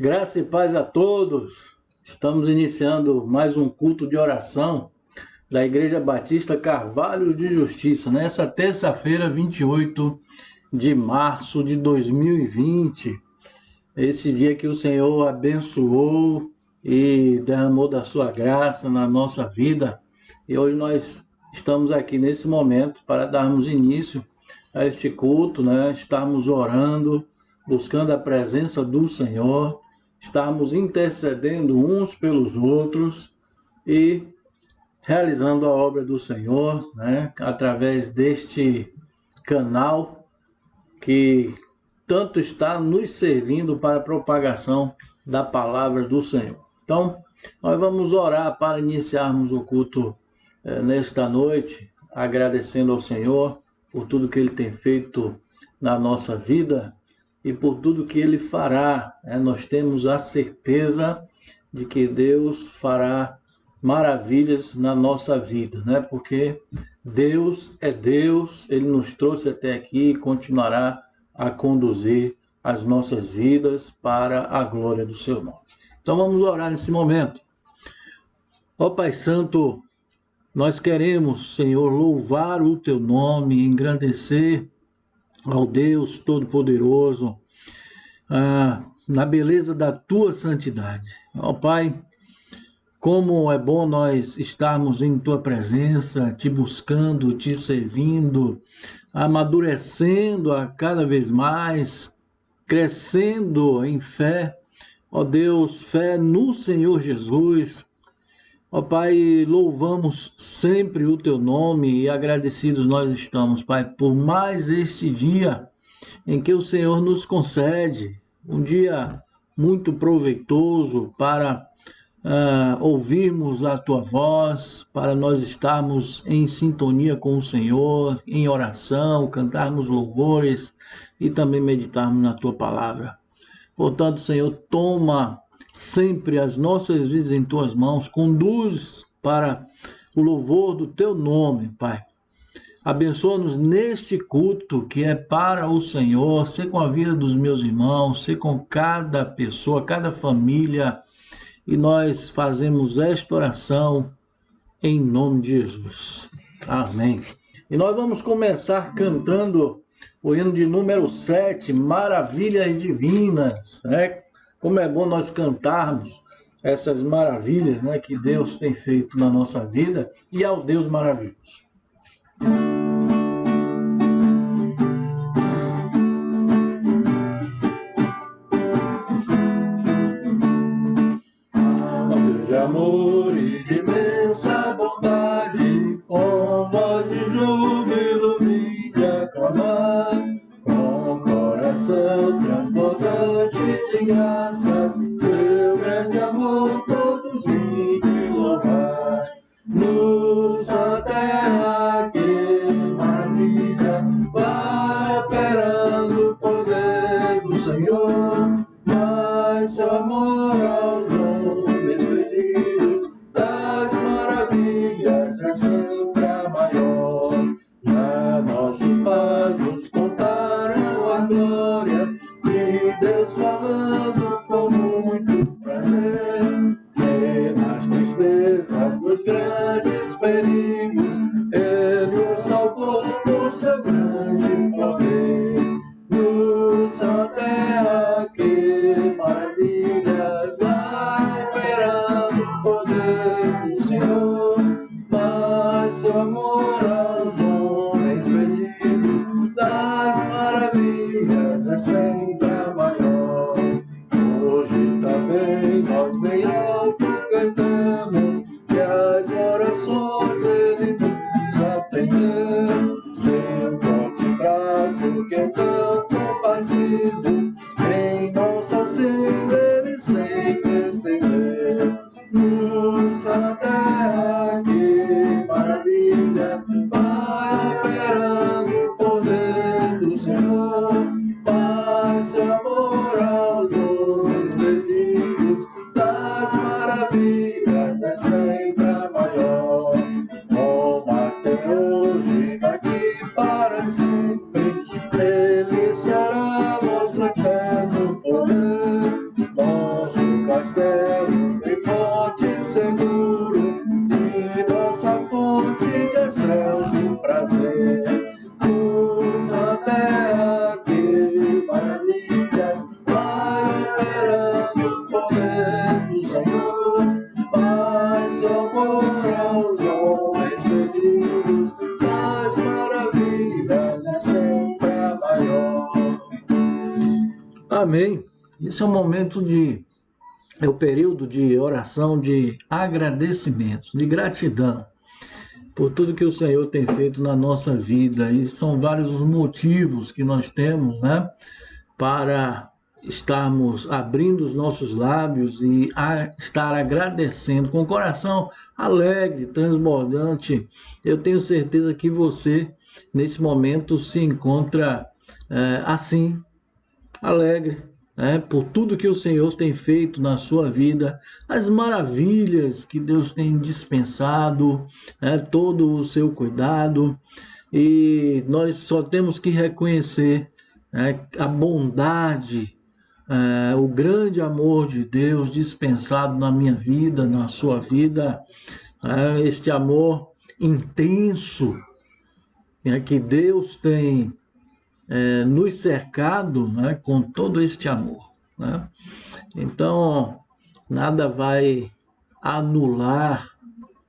Graça e paz a todos. Estamos iniciando mais um culto de oração da Igreja Batista Carvalho de Justiça, nessa terça-feira, 28 de março de 2020. Esse dia que o Senhor abençoou e derramou da sua graça na nossa vida. E hoje nós estamos aqui nesse momento para darmos início a este culto, Estarmos orando, buscando a presença do Senhor, estarmos intercedendo uns pelos outros e realizando a obra do Senhor, através deste canal que tanto está nos servindo para a propagação da palavra do Senhor. Então, nós vamos orar para iniciarmos o culto nesta noite, agradecendo ao Senhor por tudo que Ele tem feito na nossa vida e por tudo que Ele fará. Nós temos a certeza de que Deus fará maravilhas na nossa vida, Porque Deus é Deus, Ele nos trouxe até aqui e continuará a conduzir as nossas vidas para a glória do Seu nome. Então vamos orar nesse momento. Ó Pai Santo, nós queremos, Senhor, louvar o Teu nome, engrandecer ao Deus Todo-Poderoso, na beleza da Tua santidade. Ó Pai, como é bom nós estarmos em Tua presença, Te buscando, Te servindo, amadurecendo a cada vez mais, crescendo em fé, ó Deus, fé no Senhor Jesus. Ó Pai, louvamos sempre o Teu nome e agradecidos nós estamos, Pai, por mais este dia em que o Senhor nos concede, um dia muito proveitoso para ouvirmos a Tua voz, para nós estarmos em sintonia com o Senhor, em oração, cantarmos louvores e também meditarmos na Tua palavra. Portanto, Senhor, toma sempre as nossas vidas em Tuas mãos, conduz para o louvor do Teu nome, Pai. Abençoa-nos neste culto que é para o Senhor, ser com a vida dos meus irmãos, ser com cada pessoa, cada família, e nós fazemos esta oração em nome de Jesus. Amém. E nós vamos começar cantando o hino de número 7, Maravilhas Divinas, Como é bom nós cantarmos essas maravilhas, que Deus tem feito na nossa vida, e ao Deus maravilhoso. De amor e de imensa bondade, com voz de júbilo vinde aclamar, com coração transbordante de graças, seu grande amor todos vinde louvar. Luz a terra, que maravilha, vai operando o poder do Senhor, mas seu amor aos homens perdidos, das maravilhas é sempre a maior. Já nossos pais nos contaram a glória de Deus falando com muito prazer, que nas tristezas, nos grandes perigos, Ele nos salvou por seu grande poder. Luz a terra, que maravilhas, vai operando o poder do Senhor, mas seu amor aos homens perdidos, das maravilhas é sempre a maior. Hoje também nós bem alto cantamos, que as orações Ele nos atendeu, seu forte braço que é tão compassivo, em nosso auxílio Ele sempre estendeu. Luz na terra, que maravilha, vai operando o poder do Senhor, paz, seu amor aos homens perdidos, das maravilhas é sempre a maior. Como até hoje, daqui para sempre, Ele será nossa casa. Amém. Esse é o período de oração de agradecimentos, de gratidão por tudo que o Senhor tem feito na nossa vida. E são vários os motivos que nós temos, né, para estarmos abrindo os nossos lábios e estar agradecendo com o coração alegre, transbordante. Eu tenho certeza que você, nesse momento, se encontra assim, alegre, por tudo que o Senhor tem feito na sua vida, as maravilhas que Deus tem dispensado, todo o seu cuidado, e nós só temos que reconhecer a bondade, o grande amor de Deus dispensado na minha vida, na sua vida, este amor intenso que Deus tem nos cercado, com todo este amor. Então, nada vai anular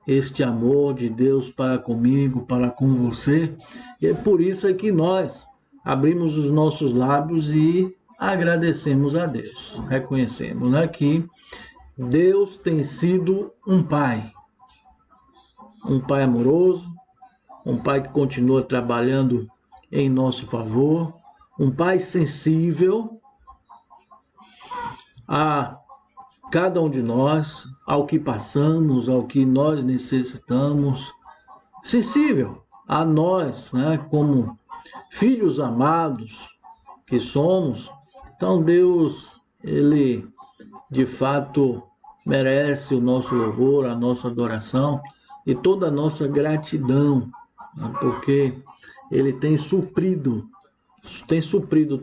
este amor de Deus para comigo, para com você, e é por isso que nós abrimos os nossos lábios e agradecemos a Deus, reconhecemos que Deus tem sido um pai amoroso, um pai que continua trabalhando em nosso favor, um pai sensível a cada um de nós, ao que passamos, ao que nós necessitamos, sensível a nós, como filhos amados que somos. Então Deus, Ele de fato merece o nosso louvor, a nossa adoração e toda a nossa gratidão, porque Ele tem suprido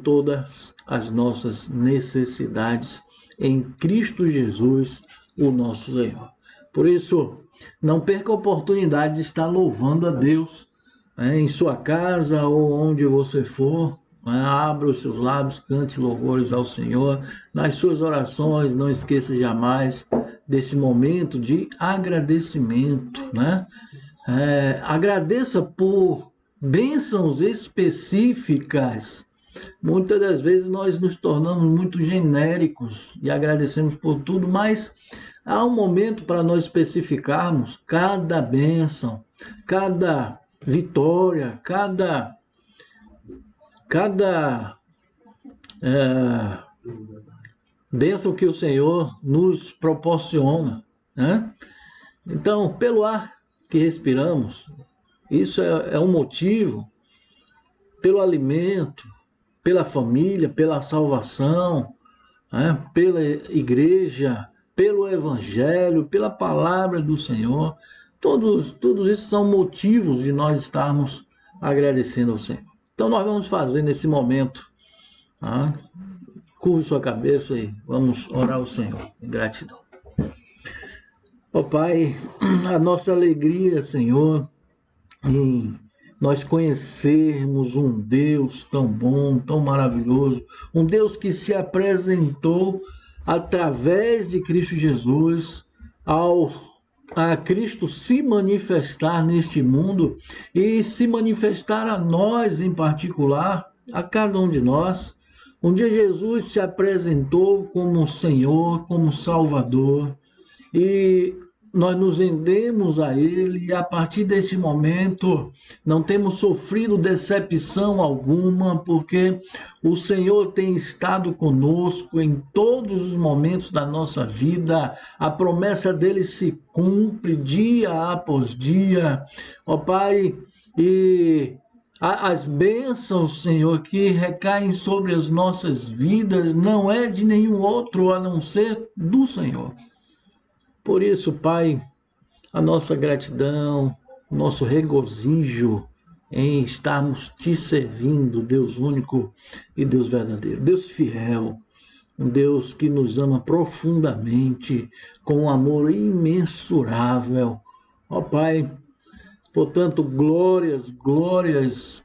todas as nossas necessidades em Cristo Jesus, o nosso Senhor. Por isso, não perca a oportunidade de estar louvando a Deus em sua casa ou onde você for. Abra os seus lábios, cante louvores ao Senhor. Nas suas orações, não esqueça jamais desse momento de agradecimento. Agradeça por bênçãos específicas. Muitas das vezes nós nos tornamos muito genéricos e agradecemos por tudo, mas há um momento para nós especificarmos cada bênção, cada vitória, cada bênção que o Senhor nos proporciona. Então, pelo ar que respiramos, isso é um motivo, pelo alimento, pela família, pela salvação, pela igreja, pelo evangelho, pela palavra do Senhor. Todos esses são motivos de nós estarmos agradecendo ao Senhor. Então nós vamos fazer nesse momento, curve sua cabeça e vamos orar ao Senhor em gratidão. Ó Pai, a nossa alegria, Senhor, em nós conhecermos um Deus tão bom, tão maravilhoso, um Deus que se apresentou através de Cristo Jesus, a Cristo se manifestar neste mundo e se manifestar a nós em particular, a cada um de nós. Um dia Jesus se apresentou como Senhor, como Salvador, e nós nos rendemos a Ele, e a partir desse momento não temos sofrido decepção alguma, porque o Senhor tem estado conosco em todos os momentos da nossa vida. A promessa dele se cumpre dia após dia, ó Pai, e as bênçãos, Senhor, que recaem sobre as nossas vidas não é de nenhum outro a não ser do Senhor. Por isso, Pai, a nossa gratidão, o nosso regozijo em estarmos te servindo, Deus único e Deus verdadeiro, Deus fiel, um Deus que nos ama profundamente, com um amor imensurável. Ó Pai, portanto, glórias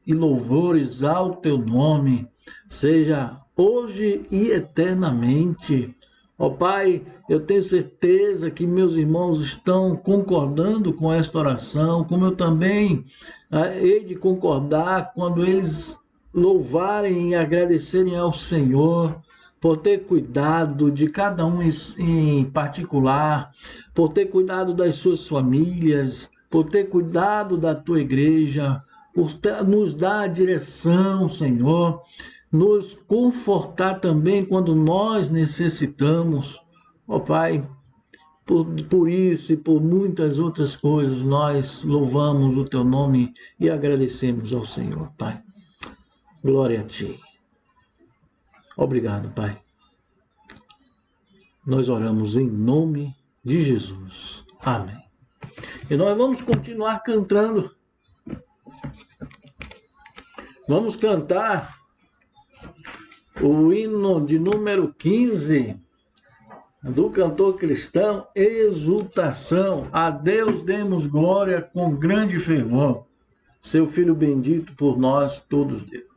e louvores ao teu nome, seja hoje e eternamente. Ó Pai, eu tenho certeza que meus irmãos estão concordando com esta oração, como eu também hei de concordar quando eles louvarem e agradecerem ao Senhor, por ter cuidado de cada um em particular, por ter cuidado das suas famílias, por ter cuidado da tua igreja, nos dar a direção, Senhor, nos confortar também quando nós necessitamos. Ó Pai, por isso e por muitas outras coisas, nós louvamos o Teu nome e agradecemos ao Senhor, Pai. Glória a Ti. Obrigado, Pai. Nós oramos em nome de Jesus. Amém. E nós vamos continuar cantando. Vamos cantar o hino de número 15 do cantor cristão, Exultação. A Deus demos glória com grande fervor. Seu Filho bendito por nós todos deu.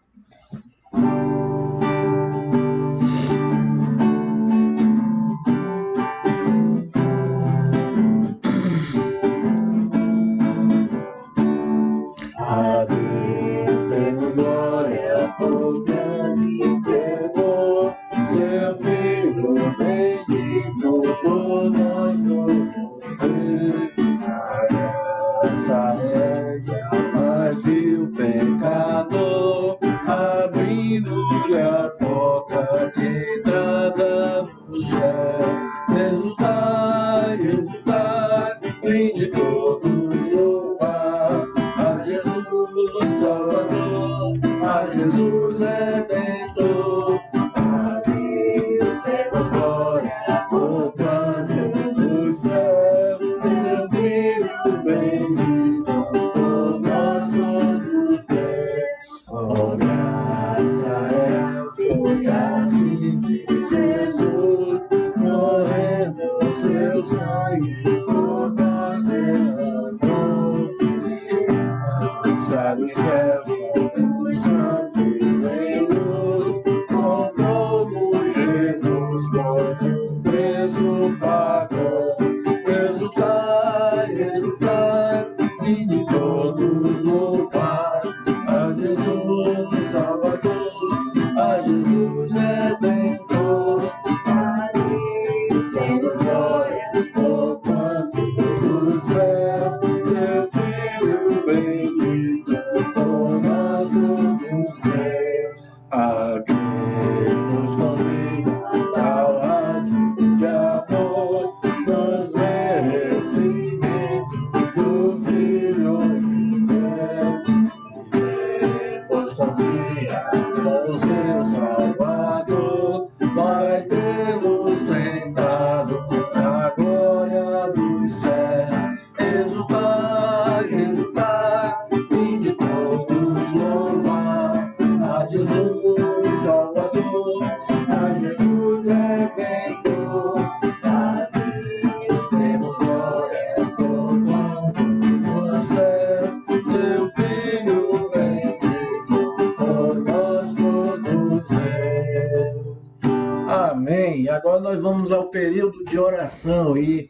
E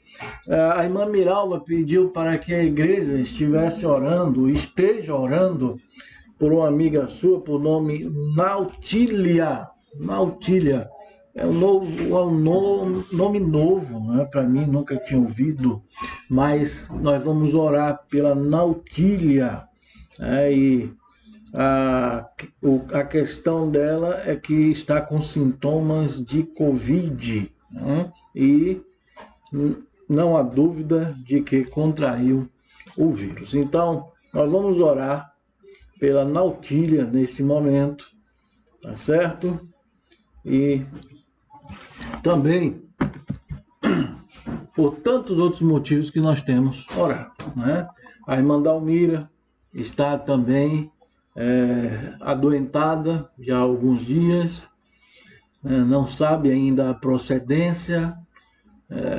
a irmã Miralva pediu para que a igreja estivesse orando, esteja orando por uma amiga sua, por nome Nautília. Nautília é um nome novo, né? Para mim, nunca tinha ouvido, mas nós vamos orar pela Nautília. E a questão dela é que está com sintomas de Covid, né? E não há dúvida de que contraiu o vírus. Então, nós vamos orar pela Nautília nesse momento, tá certo? E também por tantos outros motivos que nós temos orado, né? A irmã Dalmira está também adoentada já há alguns dias, não sabe ainda a procedência,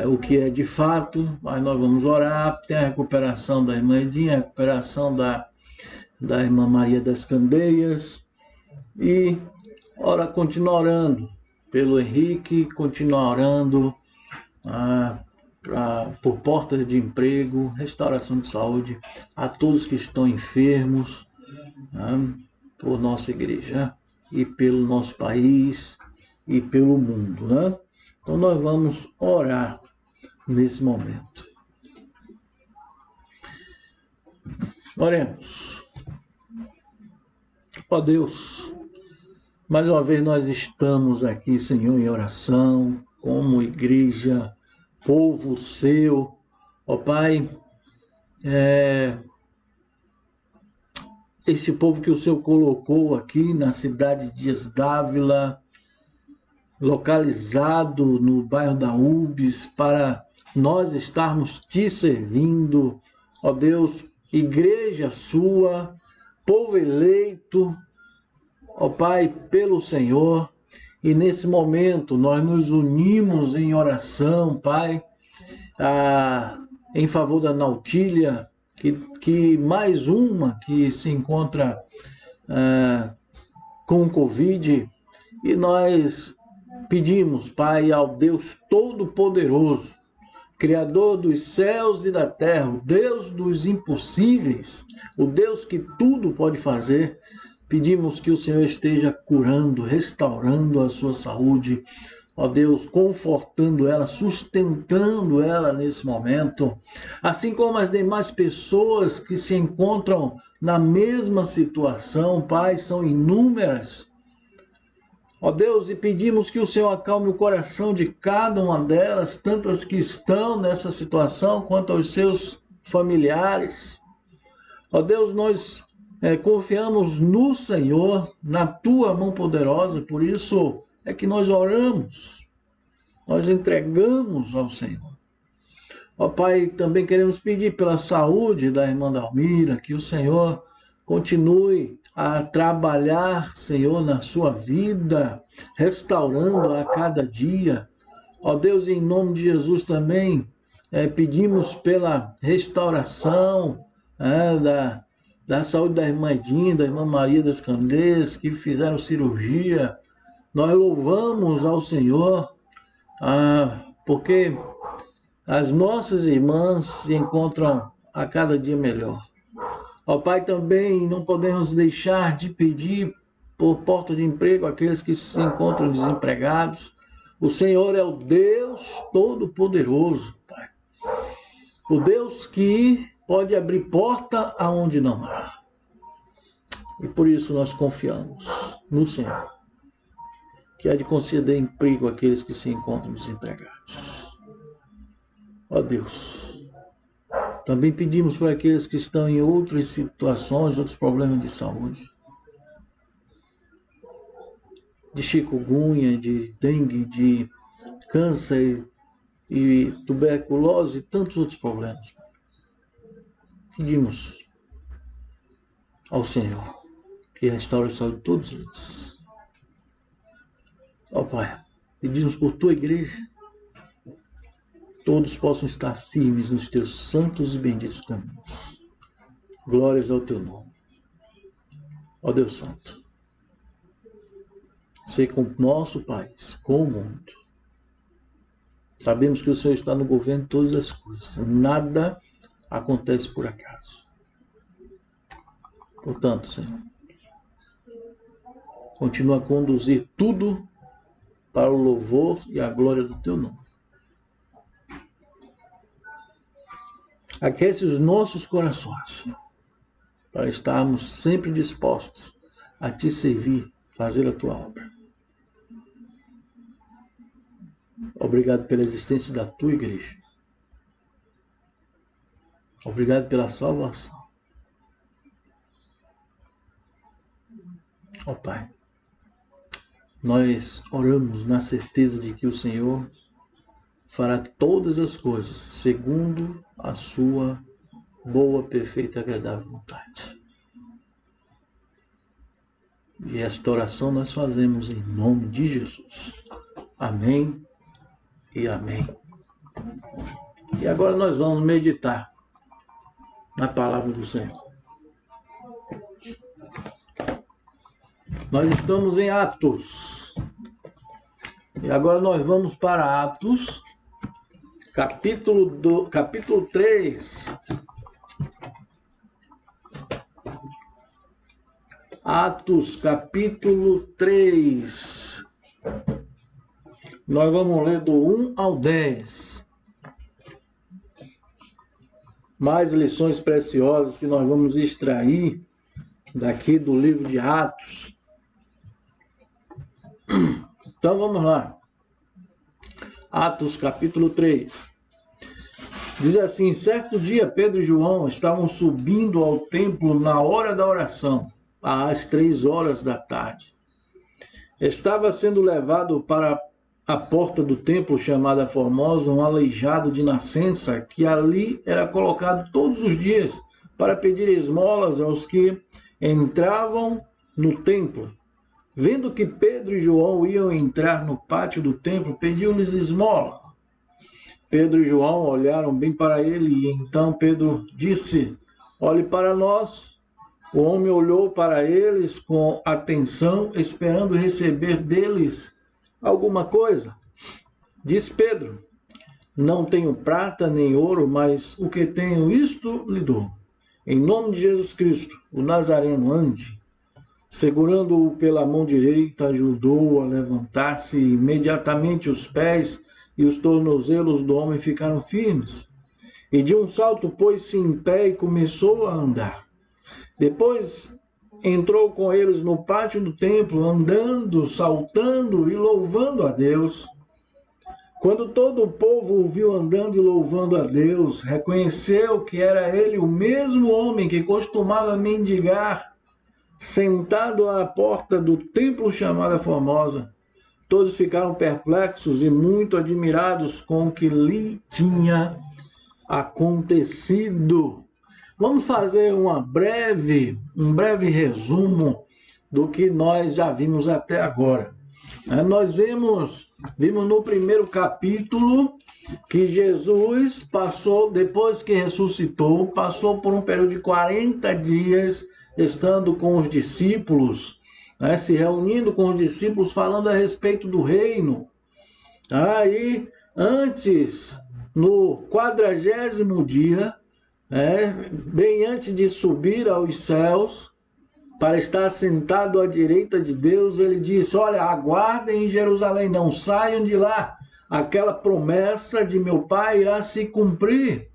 o que é de fato, mas nós vamos orar. Tem a recuperação da irmã Edinha, a recuperação da irmã Maria das Candeias, e continua orando pelo Henrique, continua orando por portas de emprego, restauração de saúde a todos que estão enfermos, por nossa igreja e pelo nosso país, e pelo mundo, né? Então nós vamos orar nesse momento. Oremos. Ó Deus, mais uma vez nós estamos aqui, Senhor, em oração, como igreja, povo seu. Ó Pai, esse povo que o Senhor colocou aqui na cidade de Dias Dávila, localizado no bairro da UBS, para nós estarmos te servindo, ó Deus, igreja sua, povo eleito, ó Pai, pelo Senhor, e nesse momento nós nos unimos em oração, Pai, em favor da Nautília, que mais uma que se encontra com Covid, e nós pedimos, Pai, ao Deus Todo-Poderoso, Criador dos céus e da terra, o Deus dos impossíveis, o Deus que tudo pode fazer, pedimos que o Senhor esteja curando, restaurando a sua saúde, ó Deus, confortando ela, sustentando ela nesse momento, assim como as demais pessoas que se encontram na mesma situação, Pai, são inúmeras. Ó Deus, e pedimos que o Senhor acalme o coração de cada uma delas, tanto as que estão nessa situação, quanto aos seus familiares. Ó Deus, nós confiamos no Senhor, na Tua mão poderosa, por isso é que nós oramos, nós entregamos ao Senhor. Ó Pai, também queremos pedir pela saúde da irmã Dalmira, que o Senhor continue a trabalhar, Senhor, na sua vida, restaurando a cada dia. Ó Deus, em nome de Jesus também, pedimos pela restauração da saúde da irmã Edinha, da irmã Maria das Candeias, que fizeram cirurgia. Nós louvamos ao Senhor, porque as nossas irmãs se encontram a cada dia melhor. Ó Pai, também não podemos deixar de pedir por porta de emprego aqueles que se encontram desempregados. O Senhor é o Deus Todo-Poderoso, Pai. O Deus que pode abrir porta aonde não há. E por isso nós confiamos no Senhor, que há de conceder emprego àqueles que se encontram desempregados. Ó Deus, também pedimos para aqueles que estão em outras situações, outros problemas de saúde, de chikungunya, de dengue, de câncer e tuberculose e tantos outros problemas. Pedimos ao Senhor que restaure a saúde de todos eles. Ó Pai, pedimos por Tua igreja, todos possam estar firmes nos Teus santos e benditos caminhos. Glórias ao Teu nome. Ó Deus Santo, sei com o nosso país, com o mundo. Sabemos que o Senhor está no governo de todas as coisas. Nada acontece por acaso. Portanto, Senhor, continua a conduzir tudo para o louvor e a glória do Teu nome. Aquece os nossos corações, para estarmos sempre dispostos a Te servir, fazer a Tua obra. Obrigado pela existência da Tua igreja. Obrigado pela salvação. Ó Pai, nós oramos na certeza de que o Senhor fará todas as coisas segundo a sua boa, perfeita e agradável vontade. E esta oração nós fazemos em nome de Jesus. Amém e amém. E agora nós vamos meditar na palavra do Senhor. Nós estamos em Atos. E agora nós vamos para Atos, capítulo 3. Atos, capítulo 3. Nós vamos ler do 1 ao 10. Mais lições preciosas que nós vamos extrair daqui do livro de Atos. Então vamos lá. Atos capítulo 3. Diz assim: certo dia Pedro e João estavam subindo ao templo na hora da oração, às 3 horas da tarde. Estava sendo levado para a porta do templo chamada Formosa um aleijado de nascença, que ali era colocado todos os dias para pedir esmolas aos que entravam no templo. Vendo que Pedro e João iam entrar no pátio do templo, pediu-lhes esmola. Pedro e João olharam bem para ele, e então Pedro disse: olhe para nós. O homem olhou para eles com atenção, esperando receber deles alguma coisa. Diz Pedro: não tenho prata nem ouro, mas o que tenho, isto lhe dou. Em nome de Jesus Cristo, o Nazareno, ande. Segurando-o pela mão direita, ajudou-o a levantar-se, e imediatamente os pés e os tornozelos do homem ficaram firmes. E de um salto pôs-se em pé e começou a andar. Depois entrou com eles no pátio do templo, andando, saltando e louvando a Deus. Quando todo o povo o viu andando e louvando a Deus, reconheceu que era ele o mesmo homem que costumava mendigar, sentado à porta do templo chamada Formosa. Todos ficaram perplexos e muito admirados com o que lhe tinha acontecido. Vamos fazer um breve resumo do que nós já vimos até agora. Nós vimos no primeiro capítulo que Jesus passou, depois que ressuscitou, passou por um período de 40 dias estando com os discípulos, se reunindo com os discípulos, falando a respeito do reino. Aí, antes, no 40º dia, bem antes de subir aos céus, para estar sentado à direita de Deus, ele disse: olha, aguardem em Jerusalém, não saiam de lá, aquela promessa de meu Pai irá se cumprir.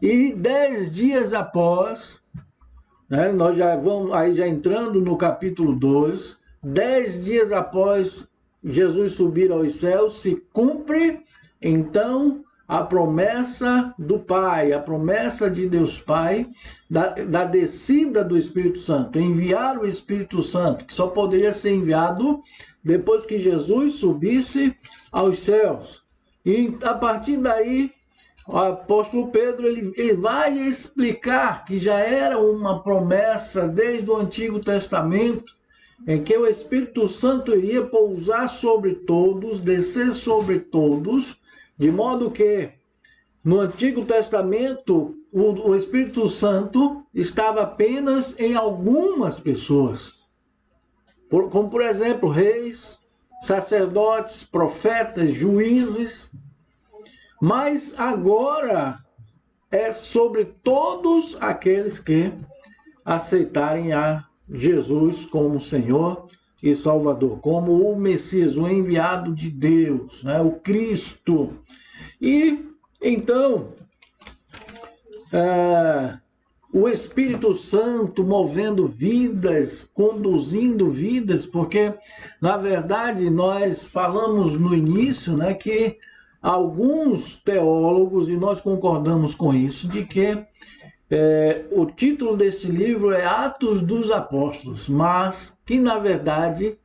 E 10 dias após, nós já vamos aí já entrando no capítulo 2, 10 dias após Jesus subir aos céus, se cumpre então a promessa do Pai, a promessa de Deus Pai, da descida do Espírito Santo, enviar o Espírito Santo, que só poderia ser enviado depois que Jesus subisse aos céus. E a partir daí, o apóstolo Pedro ele vai explicar que já era uma promessa desde o Antigo Testamento, em que o Espírito Santo iria pousar sobre todos, descer sobre todos, de modo que no Antigo Testamento o Espírito Santo estava apenas em algumas pessoas, como por exemplo reis, sacerdotes, profetas, juízes. Mas agora é sobre todos aqueles que aceitarem a Jesus como Senhor e Salvador, como o Messias, o enviado de Deus, o Cristo. E então, o Espírito Santo movendo vidas, conduzindo vidas, porque, na verdade, nós falamos no início, que alguns teólogos, e nós concordamos com isso, de que o título deste livro é Atos dos Apóstolos, mas que, na verdade,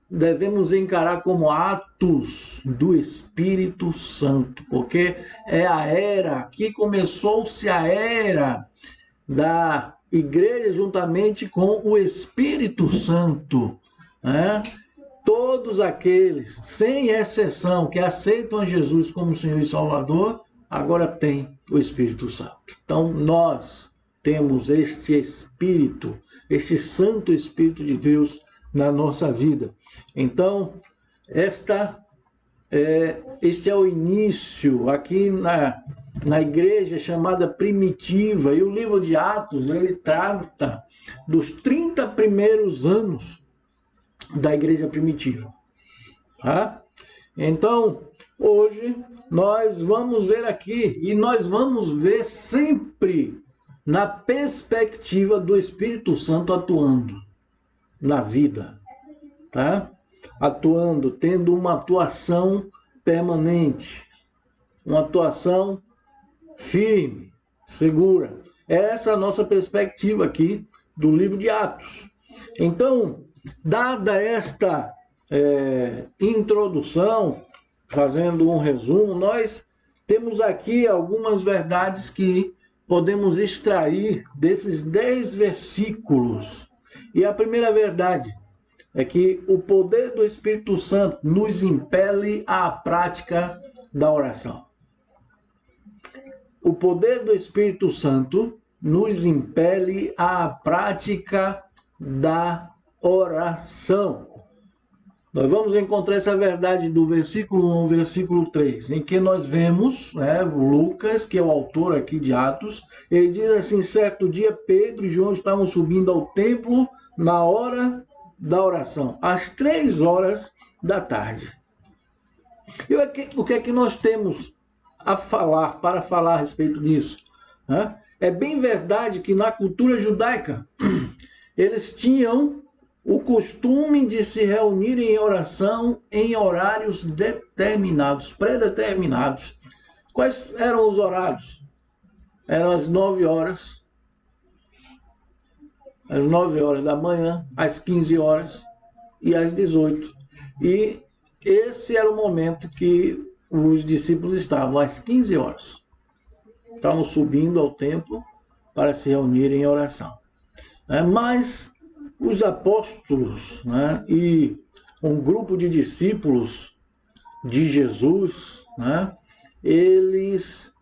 devemos encarar como Atos do Espírito Santo, porque é a era, que começou-se a era da igreja juntamente com o Espírito Santo, Todos aqueles, sem exceção, que aceitam a Jesus como Senhor e Salvador, agora têm o Espírito Santo. Então, nós temos este Espírito, este Santo Espírito de Deus na nossa vida. Então, este é o início aqui na igreja chamada primitiva, e o livro de Atos, ele trata dos 30 primeiros anos da igreja primitiva. Tá? Então, hoje nós vamos ver aqui, e nós vamos ver sempre na perspectiva do Espírito Santo atuando na vida, tá? Atuando, tendo uma atuação permanente, uma atuação firme, segura. Essa é a nossa perspectiva aqui do livro de Atos. Então, dada esta introdução, fazendo um resumo, nós temos aqui algumas verdades que podemos extrair desses 10 versículos. E a primeira verdade é que o poder do Espírito Santo nos impele à prática da oração. O poder do Espírito Santo nos impele à prática da oração. Nós vamos encontrar essa verdade do versículo 1 ao versículo 3, em que nós vemos, Lucas, que é o autor aqui de Atos, ele diz assim: certo dia Pedro e João estavam subindo ao templo na hora da oração, às 3 horas da tarde. E o que é que nós temos para falar a respeito disso? É bem verdade que na cultura judaica eles tinham o costume de se reunir em oração em horários determinados, predeterminados. Quais eram os horários? Eram às 9 horas, às 9 horas da manhã, às 15 horas e às 18. E esse era o momento que os discípulos estavam, às 15 horas. Estavam subindo ao templo para se reunirem em oração. Mas os apóstolos, e um grupo de discípulos de Jesus, eles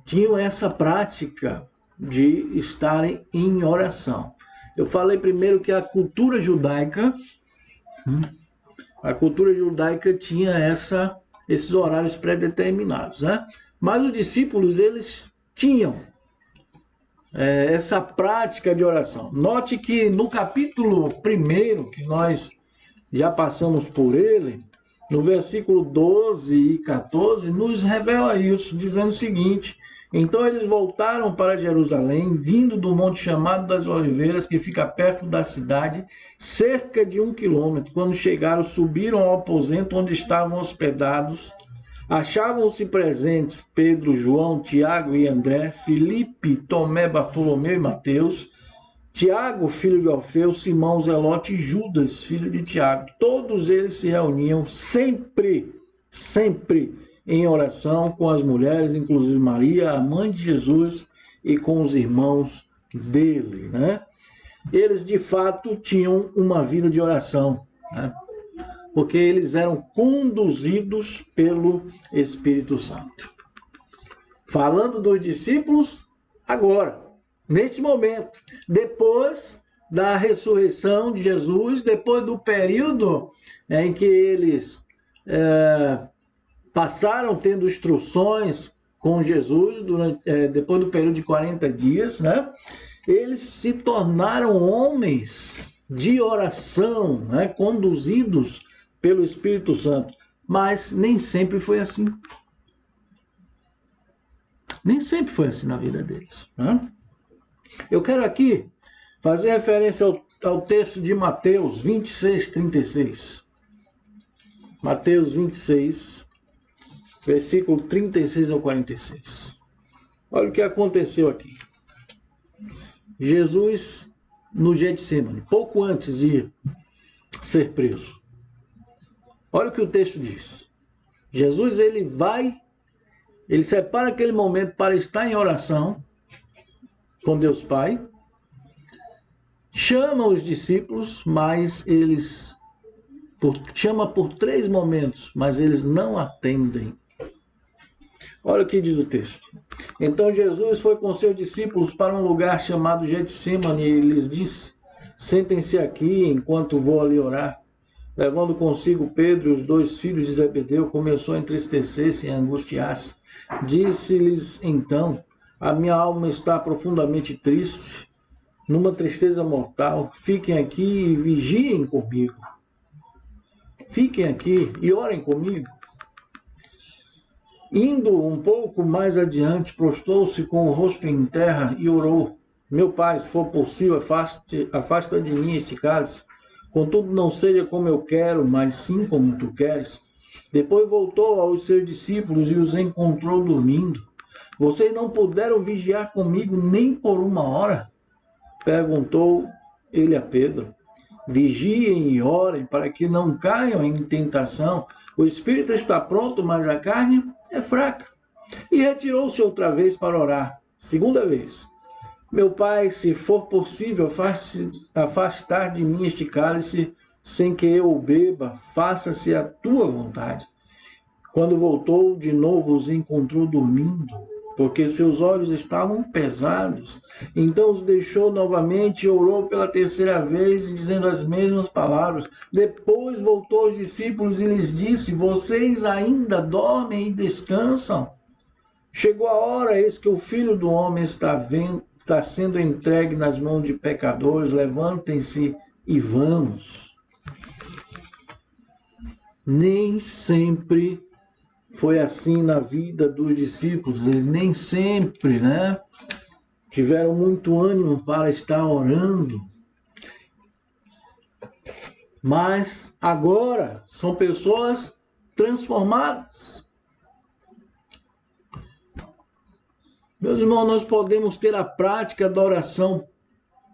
tinham essa prática de estarem em oração. Eu falei primeiro que a cultura judaica tinha esses horários pré-determinados, mas os discípulos, eles tinham essa prática de oração. Note que no capítulo 1, que nós já passamos por ele, no versículo 12 e 14, nos revela isso, dizendo o seguinte: então eles voltaram para Jerusalém, vindo do monte chamado das Oliveiras, que fica perto da cidade, cerca de 1 quilômetro. Quando chegaram, subiram ao aposento onde estavam hospedados. Achavam-se presentes Pedro, João, Tiago e André, Filipe, Tomé, Bartolomeu e Mateus, Tiago, filho de Alfeu, Simão, Zelote e Judas, filho de Tiago. Todos eles se reuniam sempre em oração com as mulheres, inclusive Maria, a mãe de Jesus, e com os irmãos dele. Eles, de fato, tinham uma vida de oração, porque eles eram conduzidos pelo Espírito Santo. Falando dos discípulos, agora, nesse momento, depois da ressurreição de Jesus, depois do período em que eles passaram tendo instruções com Jesus, depois do período de 40 dias, eles se tornaram homens de oração, conduzidos pelo Espírito Santo. Mas nem sempre foi assim. Nem sempre foi assim na vida deles. Eu quero aqui fazer referência ao texto de Mateus 26, 36. Mateus 26, versículo 36 ao 46. Olha o que aconteceu aqui. Jesus, no Getsemane, pouco antes de ser preso. Olha o que o texto diz. Jesus, ele separa aquele momento para estar em oração com Deus Pai, chama os discípulos, mas eles chama por 3 momentos, mas eles não atendem. Olha o que diz o texto. Então Jesus foi com seus discípulos para um lugar chamado Getsemane e lhes disse: sentem-se aqui enquanto vou ali orar. Levando consigo Pedro e os 2 filhos de Zebedeu, começou a entristecer-se e a angustiar-se. Disse-lhes então: a minha alma está profundamente triste, numa tristeza mortal. Fiquem aqui e vigiem comigo. fiquem aqui e orem comigo. Indo um pouco mais adiante, prostou-se com o rosto em terra e orou. Meu pai, se for possível, afasta de mim este cálice. Contudo, não seja como eu quero, mas sim como tu queres. Depois voltou aos seus discípulos e os encontrou dormindo. Vocês não puderam vigiar comigo nem por 1 hora? Perguntou ele a Pedro. Vigiem e orem para que não caiam em tentação. O espírito está pronto, mas a carne é fraca. E retirou-se outra vez para orar. Segunda vez. Meu pai, se for possível, afastar de mim este cálice sem que eu o beba, faça-se a tua vontade. Quando voltou, de novo os encontrou dormindo, porque seus olhos estavam pesados. Então os deixou novamente e orou pela terceira vez, dizendo as mesmas palavras. Depois voltou aos discípulos e lhes disse: vocês ainda dormem e descansam? Chegou a hora, eis que o Filho do Homem está sendo entregue nas mãos de pecadores. Levantem-se e vamos. Nem sempre foi assim na vida dos discípulos. Eles nem sempre, tiveram muito ânimo para estar orando. Mas agora são pessoas transformadas. Meus irmãos, nós podemos ter a prática da oração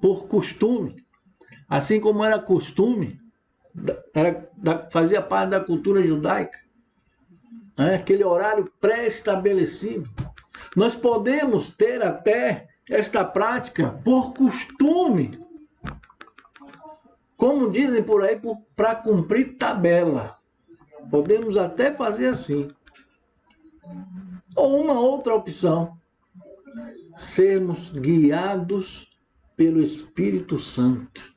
por costume, assim como era costume, fazia parte da cultura judaica, aquele horário pré-estabelecido. Nós podemos ter até esta prática por costume, como dizem por aí, para cumprir tabela. Podemos até fazer assim. Ou uma outra opção, sermos guiados pelo Espírito Santo.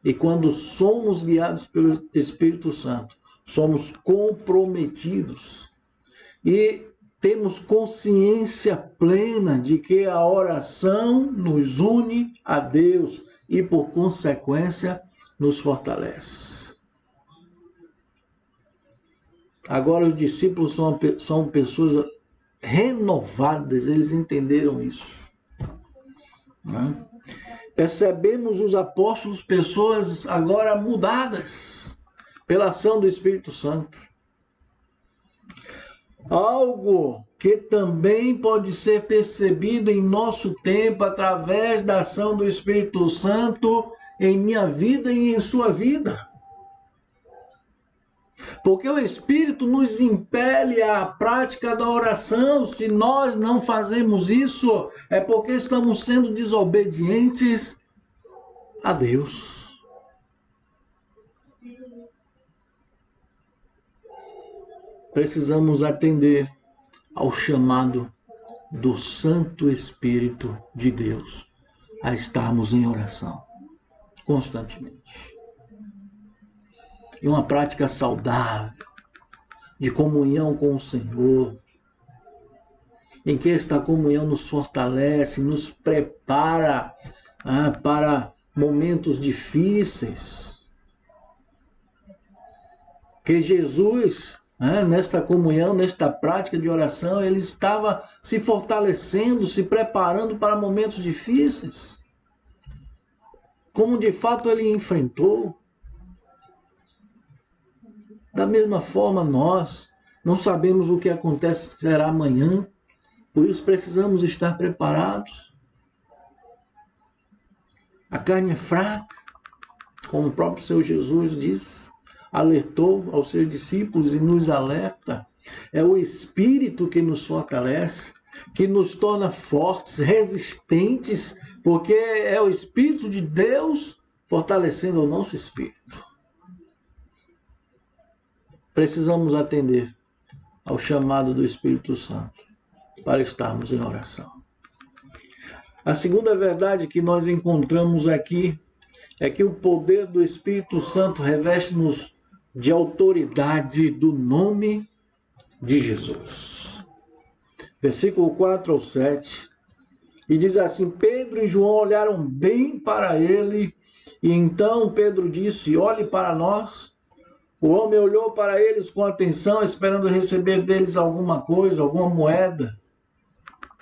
E quando somos guiados pelo Espírito Santo, somos comprometidos e temos consciência plena de que a oração nos une a Deus e, por consequência, nos fortalece. Agora, os discípulos são pessoas renovadas, eles entenderam isso. Percebemos os apóstolos pessoas agora mudadas pela ação do Espírito Santo. Algo que também pode ser percebido em nosso tempo através da ação do Espírito Santo em minha vida e em sua vida. Porque o Espírito nos impele à prática da oração. Se nós não fazemos isso, é porque estamos sendo desobedientes a Deus. Precisamos atender ao chamado do Santo Espírito de Deus a estarmos em oração constantemente. E uma prática saudável de comunhão com o Senhor, em que esta comunhão nos fortalece, nos prepara para momentos difíceis. Que Jesus, nesta comunhão, nesta prática de oração, ele estava se fortalecendo, se preparando para momentos difíceis, como de fato ele enfrentou. Da mesma forma, nós não sabemos o que acontecerá amanhã, por isso precisamos estar preparados. A carne é fraca, como o próprio Senhor Jesus disse, alertou aos seus discípulos e nos alerta. É o Espírito que nos fortalece, que nos torna fortes, resistentes, porque é o Espírito de Deus fortalecendo o nosso espírito. Precisamos atender ao chamado do Espírito Santo para estarmos em oração. A segunda verdade que nós encontramos aqui é que o poder do Espírito Santo reveste-nos de autoridade do nome de Jesus. Versículo 4 ao 7. E diz assim: Pedro e João olharam bem para ele, e então Pedro disse: olhe para nós. O homem olhou para eles com atenção, esperando receber deles alguma coisa, alguma moeda,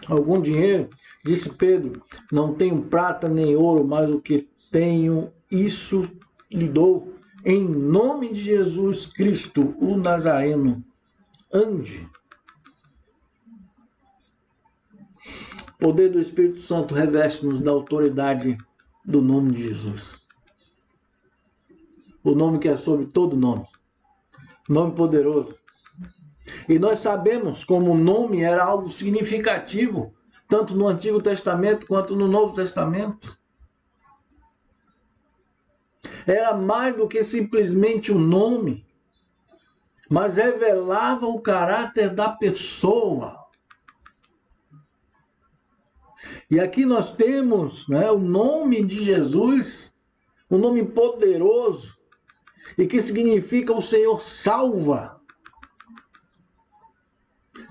algum dinheiro. Disse Pedro: não tenho prata nem ouro, mas o que tenho, isso lhe dou. Em nome de Jesus Cristo, o Nazareno, ande. O poder do Espírito Santo reveste-nos da autoridade do nome de Jesus. O nome que é sobre todo nome. Nome poderoso. E nós sabemos como o nome era algo significativo, tanto no Antigo Testamento quanto no Novo Testamento. Era mais do que simplesmente um nome, mas revelava o caráter da pessoa. E aqui nós temos, né, o nome de Jesus, um nome poderoso, e que significa o Senhor salva.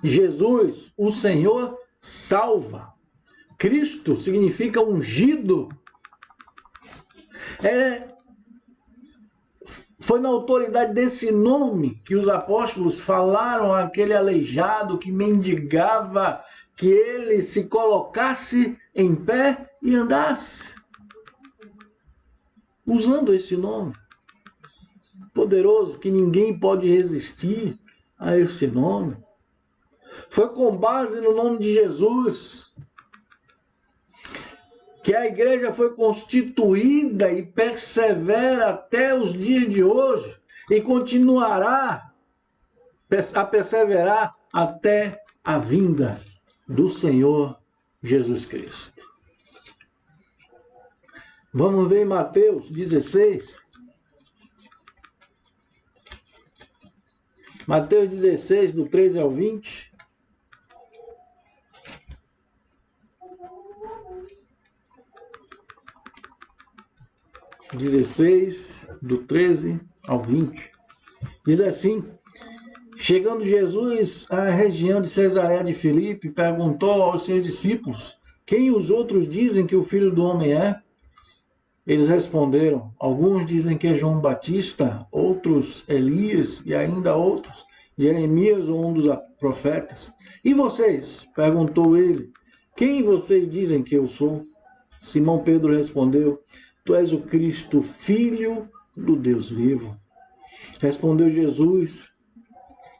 Jesus, o Senhor salva. Cristo significa ungido. Foi na autoridade desse nome que os apóstolos falaram àquele aleijado que mendigava que ele se colocasse em pé e andasse. Usando esse nome poderoso, que ninguém pode resistir a esse nome. Foi com base no nome de Jesus que a igreja foi constituída e persevera até os dias de hoje e continuará a perseverar até a vinda do Senhor Jesus Cristo. Vamos ver em Mateus 16. Mateus 16, do 13 ao 20. Do 13 ao 20. Diz assim: chegando Jesus à região de Cesareia de Filipe, perguntou aos seus discípulos: quem os outros dizem que o Filho do Homem é? Eles responderam: alguns dizem que é João Batista, outros Elias e ainda outros Jeremias ou um dos profetas. E vocês? Perguntou ele: quem vocês dizem que eu sou? Simão Pedro respondeu: tu és o Cristo, Filho do Deus vivo. Respondeu Jesus: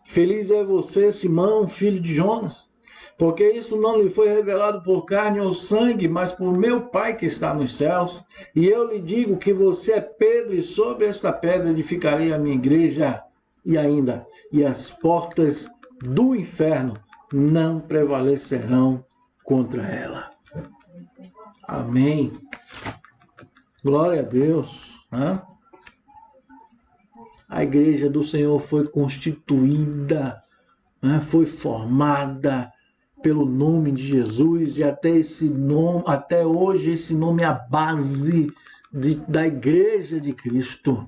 feliz é você, Simão, filho de Jonas, porque isso não lhe foi revelado por carne ou sangue, mas por meu Pai que está nos céus. E eu lhe digo que você é Pedro, e sobre esta pedra edificarei a minha igreja, e as portas do inferno não prevalecerão contra ela. Amém. Glória a Deus. Né? A igreja do Senhor foi constituída, né? Foi formada pelo nome de Jesus, e até hoje esse nome é a base da igreja de Cristo.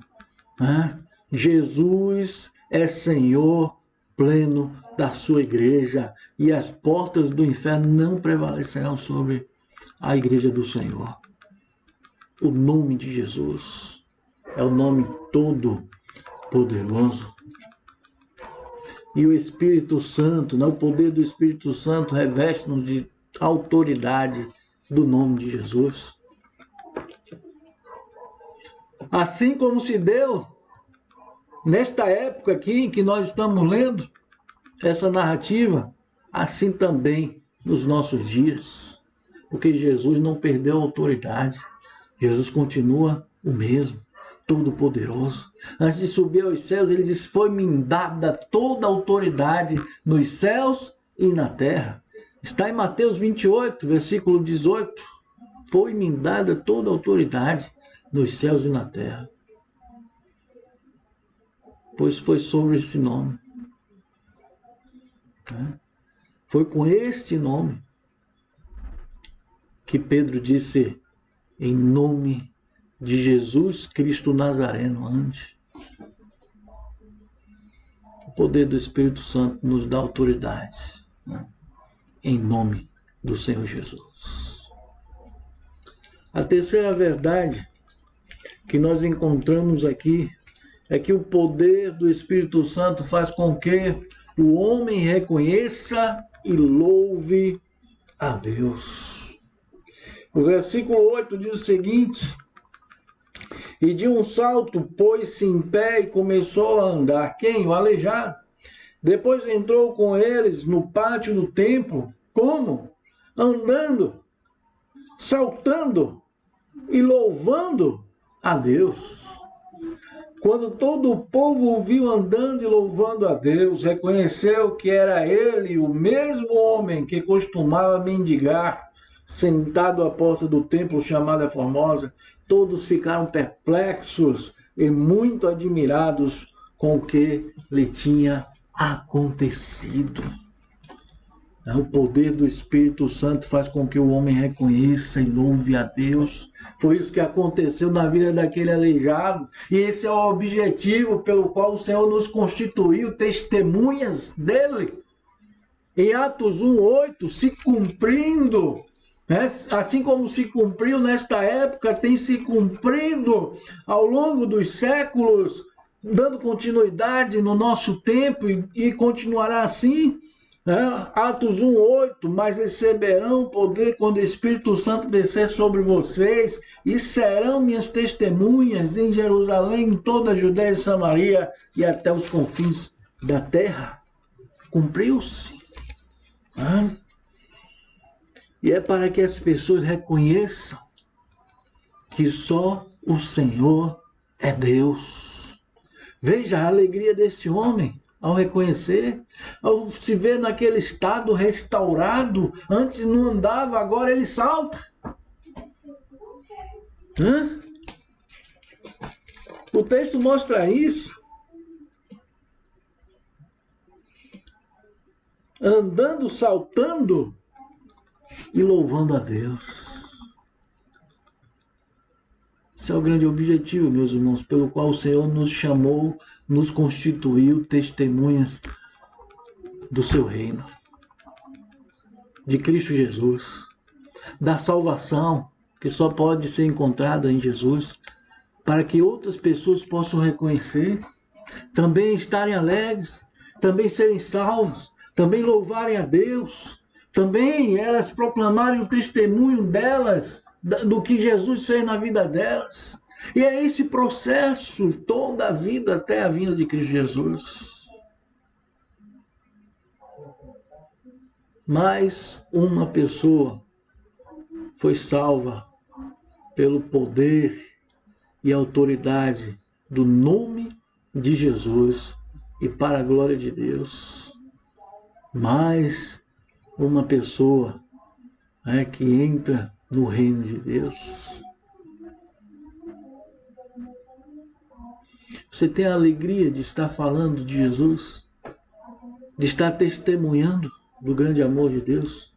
Né? Jesus é Senhor pleno da sua igreja, e as portas do inferno não prevalecerão sobre a igreja do Senhor. O nome de Jesus é o nome todo poderoso. E o Espírito Santo, o poder do Espírito Santo reveste-nos de autoridade do nome de Jesus. Assim como se deu nesta época aqui em que nós estamos lendo essa narrativa, assim também nos nossos dias. Porque Jesus não perdeu a autoridade. Jesus continua o mesmo, todo-poderoso. Antes de subir aos céus, ele diz: foi-me dada toda a autoridade nos céus e na terra. Está em Mateus 28, versículo 18. Foi-me dada toda a autoridade nos céus e na terra. Pois foi sobre esse nome. Foi com este nome que Pedro disse: em nome de Jesus Cristo Nazareno, ande. O poder do Espírito Santo nos dá autoridade, né? Em nome do Senhor Jesus. A terceira verdade que nós encontramos aqui é que o poder do Espírito Santo faz com que o homem reconheça e louve a Deus. O versículo 8 diz o seguinte: e de um salto pôs-se em pé e começou a andar. Quem? O aleijado. Depois entrou com eles no pátio do templo. Como? Andando, saltando e louvando a Deus. Quando todo o povo o viu andando e louvando a Deus, reconheceu que era ele o mesmo homem que costumava mendigar, sentado à porta do templo chamada Formosa. Todos ficaram perplexos e muito admirados com o que lhe tinha acontecido. O poder do Espírito Santo faz com que o homem reconheça e louve a Deus. Foi isso que aconteceu na vida daquele aleijado. E esse é o objetivo pelo qual o Senhor nos constituiu testemunhas dele. Em Atos 1:8, se cumprindo, né? Assim como se cumpriu nesta época, tem se cumprido ao longo dos séculos, dando continuidade no nosso tempo e continuará assim. Atos 1:8, mas receberão poder quando o Espírito Santo descer sobre vocês e serão minhas testemunhas em Jerusalém, em toda a Judéia e Samaria e até os confins da terra. Cumpriu-se. E é para que as pessoas reconheçam que só o Senhor é Deus. Veja a alegria desse homem ao reconhecer, ao se ver naquele estado restaurado. Antes não andava, agora ele salta. O texto mostra isso. Andando, saltando e louvando a Deus. Esse é o grande objetivo, meus irmãos, pelo qual o Senhor nos chamou, nos constituiu testemunhas do seu reino, de Cristo Jesus, da salvação que só pode ser encontrada em Jesus, para que outras pessoas possam reconhecer, também estarem alegres, também serem salvos, também louvarem a Deus, também elas proclamarem o testemunho delas, do que Jesus fez na vida delas. E é esse processo toda a vida até a vinda de Cristo Jesus. Mas uma pessoa foi salva pelo poder e autoridade do nome de Jesus e para a glória de Deus. Mais uma pessoa que entra no reino de Deus. Você tem a alegria de estar falando de Jesus, de estar testemunhando do grande amor de Deus.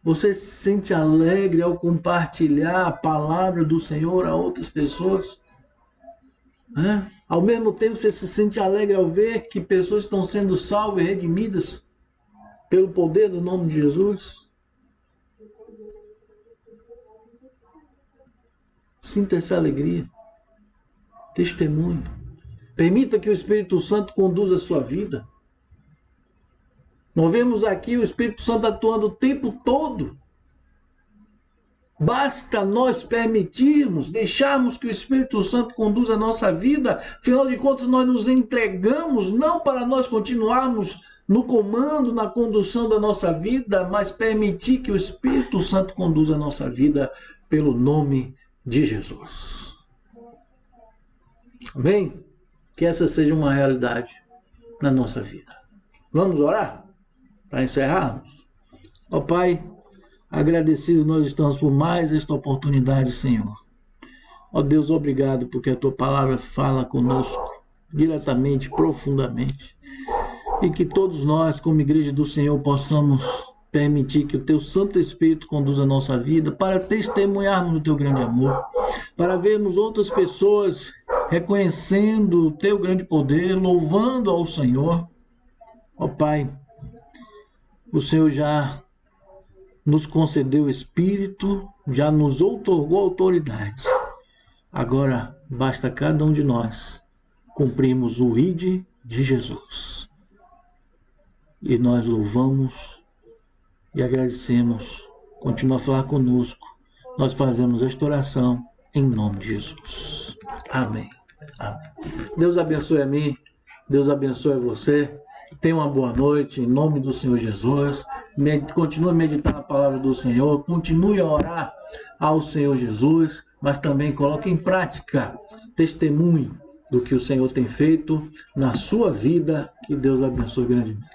Você se sente alegre ao compartilhar a palavra do Senhor a outras pessoas. Ao mesmo tempo, você se sente alegre ao ver que pessoas estão sendo salvas e redimidas pelo poder do nome de Jesus. Sinta essa alegria. Testemunho. Permita que o Espírito Santo conduza a sua vida. Nós vemos aqui o Espírito Santo atuando o tempo todo. Basta nós permitirmos, deixarmos que o Espírito Santo conduza a nossa vida. Afinal de contas, nós nos entregamos não para nós continuarmos no comando, na condução da nossa vida, mas permitir que o Espírito Santo conduza a nossa vida pelo nome de Jesus. Amém? Que essa seja uma realidade na nossa vida. Vamos orar? Para encerrarmos? Ó Pai, agradecidos nós estamos por mais esta oportunidade, Senhor. Ó Deus, obrigado porque a Tua palavra fala conosco diretamente, profundamente. E que todos nós, como igreja do Senhor, possamos permitir que o Teu Santo Espírito conduza a nossa vida para testemunharmos o Teu grande amor, para vermos outras pessoas reconhecendo o Teu grande poder, louvando ao Senhor. Ó Pai, o Senhor já nos concedeu o Espírito, já nos outorgou autoridade. Agora, basta cada um de nós cumprimos o ID de Jesus. E nós louvamos e agradecemos. Continua a falar conosco. Nós fazemos esta oração em nome de Jesus. Amém. Amém. Deus abençoe a mim. Deus abençoe a você. Tenha uma boa noite em nome do Senhor Jesus. Continue a meditar na palavra do Senhor. Continue a orar ao Senhor Jesus. Mas também coloque em prática testemunho do que o Senhor tem feito na sua vida. Que Deus abençoe grandemente.